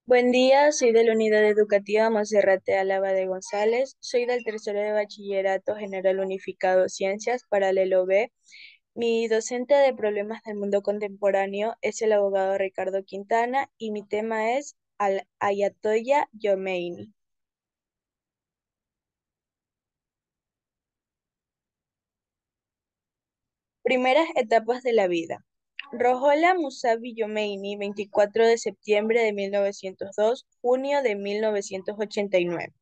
Buen día, soy de la Unidad Educativa Monserrate Álava de González, soy del tercero de Bachillerato General Unificado Ciencias, paralelo B. Mi docente de Problemas del Mundo Contemporáneo es el abogado Ricardo Quintana y mi tema es Al Ayatollah Khomeini. Primeras etapas de la vida. Rohola Musavi Khomeini, 24 de septiembre de 1902, junio de 1989.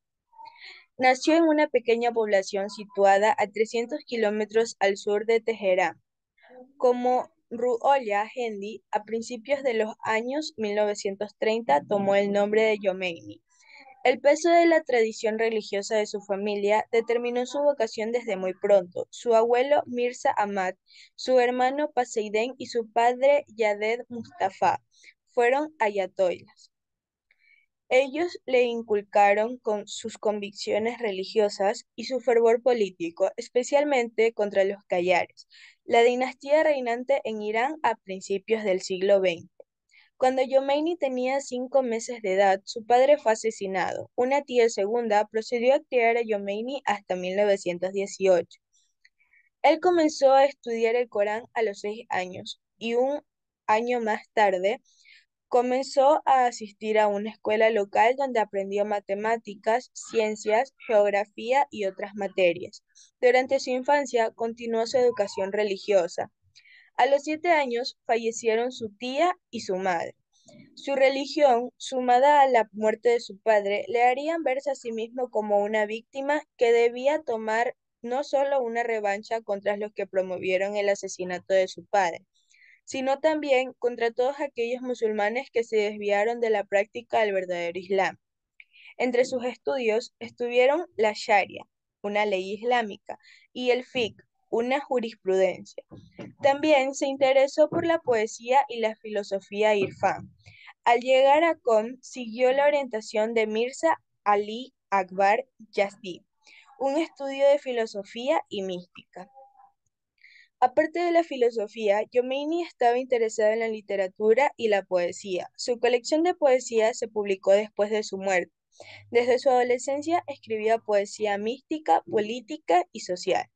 Nació en una pequeña población situada a 300 kilómetros al sur de Teherán. Como Ruhollah Hendi, a principios de los años 1930 tomó el nombre de Khomeini. El peso de la tradición religiosa de su familia determinó su vocación desde muy pronto. Su abuelo Mirza Ahmad, su hermano Paseidén y su padre Yaded Mustafa fueron ayatollas. Ellos le inculcaron con sus convicciones religiosas y su fervor político, especialmente contra los Qayares, la dinastía reinante en Irán a principios del siglo XX. Cuando Khomeini tenía 5 meses de edad, su padre fue asesinado. Una tía segunda procedió a criar a Khomeini hasta 1918. Él comenzó a estudiar el Corán a los 6 años y un año más tarde comenzó a asistir a una escuela local donde aprendió matemáticas, ciencias, geografía y otras materias. Durante su infancia continuó su educación religiosa. A los 7 años fallecieron su tía y su madre. Su religión, sumada a la muerte de su padre, le harían verse a sí mismo como una víctima que debía tomar no solo una revancha contra los que promovieron el asesinato de su padre, sino también contra todos aquellos musulmanes que se desviaron de la práctica del verdadero Islam. Entre sus estudios estuvieron la Sharia, una ley islámica, y el fiqh, una jurisprudencia. También se interesó por la poesía y la filosofía irfán. Al llegar a Qom, siguió la orientación de Mirza Ali Akbar Yazdi, un estudio de filosofía y mística. Aparte de la filosofía, Khomeini estaba interesado en la literatura y la poesía. Su colección de poesía se publicó después de su muerte. Desde su adolescencia escribía poesía mística, política y social.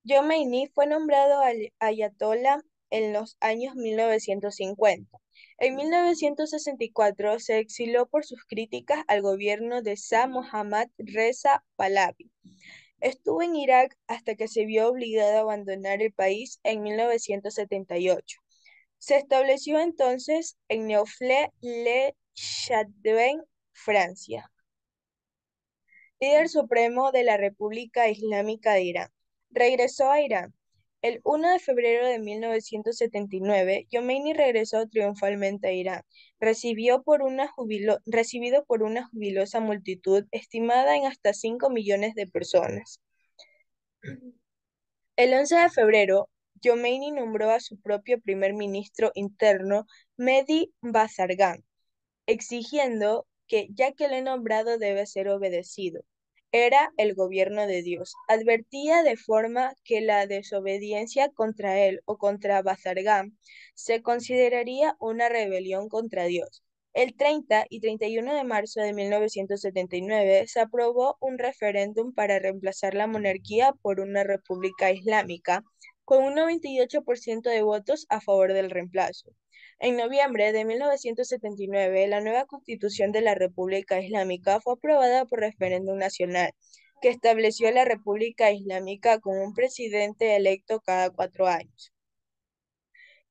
Khomeini fue nombrado ayatollah en los años 1950. En 1964 se exiló por sus críticas al gobierno de Shah Mohammad Reza Pahlavi. Estuvo en Irak hasta que se vio obligado a abandonar el país en 1978. Se estableció entonces en Neaufle-le-Château, Francia, líder supremo de la República Islámica de Irán. Regresó a Irán. El 1 de febrero de 1979, Khomeini regresó triunfalmente a Irán, recibido por una jubilosa multitud estimada en hasta 5 millones de personas. El 11 de febrero, Khomeini nombró a su propio primer ministro interno, Mehdi Bazargan, exigiendo que, ya que lo he nombrado, debe ser obedecido. Era el gobierno de Dios. Advertía de forma que la desobediencia contra él o contra Bazargan se consideraría una rebelión contra Dios. El 30 y 31 de marzo de 1979 se aprobó un referéndum para reemplazar la monarquía por una república islámica, con un 98% de votos a favor del reemplazo. En noviembre de 1979, la nueva constitución de la República Islámica fue aprobada por referéndum nacional, que estableció la República Islámica con un presidente electo cada 4 años.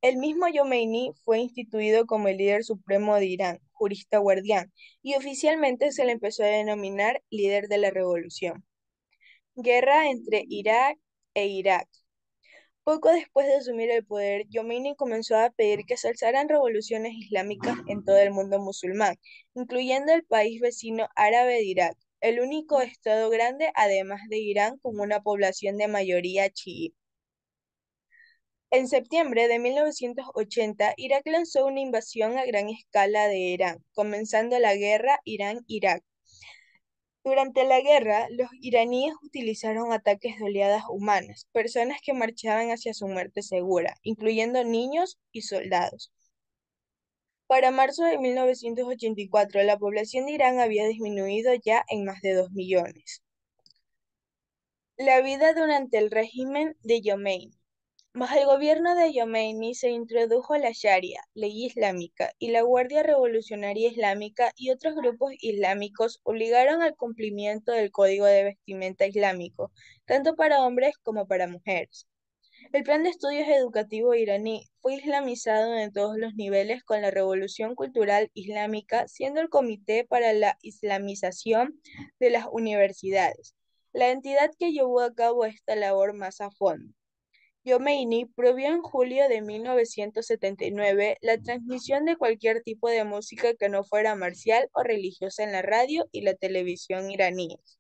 El mismo Khomeini fue instituido como el líder supremo de Irán, jurista guardián, y oficialmente se le empezó a denominar líder de la revolución. Guerra entre Irak e Irak. Poco después de asumir el poder, Khomeini comenzó a pedir que se alzaran revoluciones islámicas en todo el mundo musulmán, incluyendo el país vecino árabe de Irak, el único estado grande además de Irán con una población de mayoría chií. En septiembre de 1980, Irak lanzó una invasión a gran escala de Irán, comenzando la guerra Irán-Irak. Durante la guerra, los iraníes utilizaron ataques de oleadas humanas, personas que marchaban hacia su muerte segura, incluyendo niños y soldados. Para marzo de 1984, la población de Irán había disminuido ya en más de 2 millones. La vida durante el régimen de Khomeini. Bajo el gobierno de Khomeini se introdujo la Sharia, ley islámica, y la Guardia Revolucionaria Islámica y otros grupos islámicos obligaron al cumplimiento del código de vestimenta islámico, tanto para hombres como para mujeres. El plan de estudios educativo iraní fue islamizado en todos los niveles con la Revolución Cultural Islámica, siendo el Comité para la Islamización de las Universidades la entidad que llevó a cabo esta labor más a fondo. Khomeini prohibió en julio de 1979 la transmisión de cualquier tipo de música que no fuera marcial o religiosa en la radio y la televisión iraníes.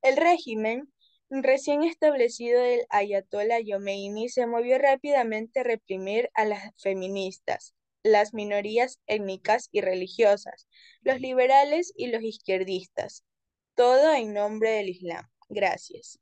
El régimen recién establecido del ayatolá Khomeini se movió rápidamente a reprimir a las feministas, las minorías étnicas y religiosas, los liberales y los izquierdistas, todo en nombre del Islam. Gracias.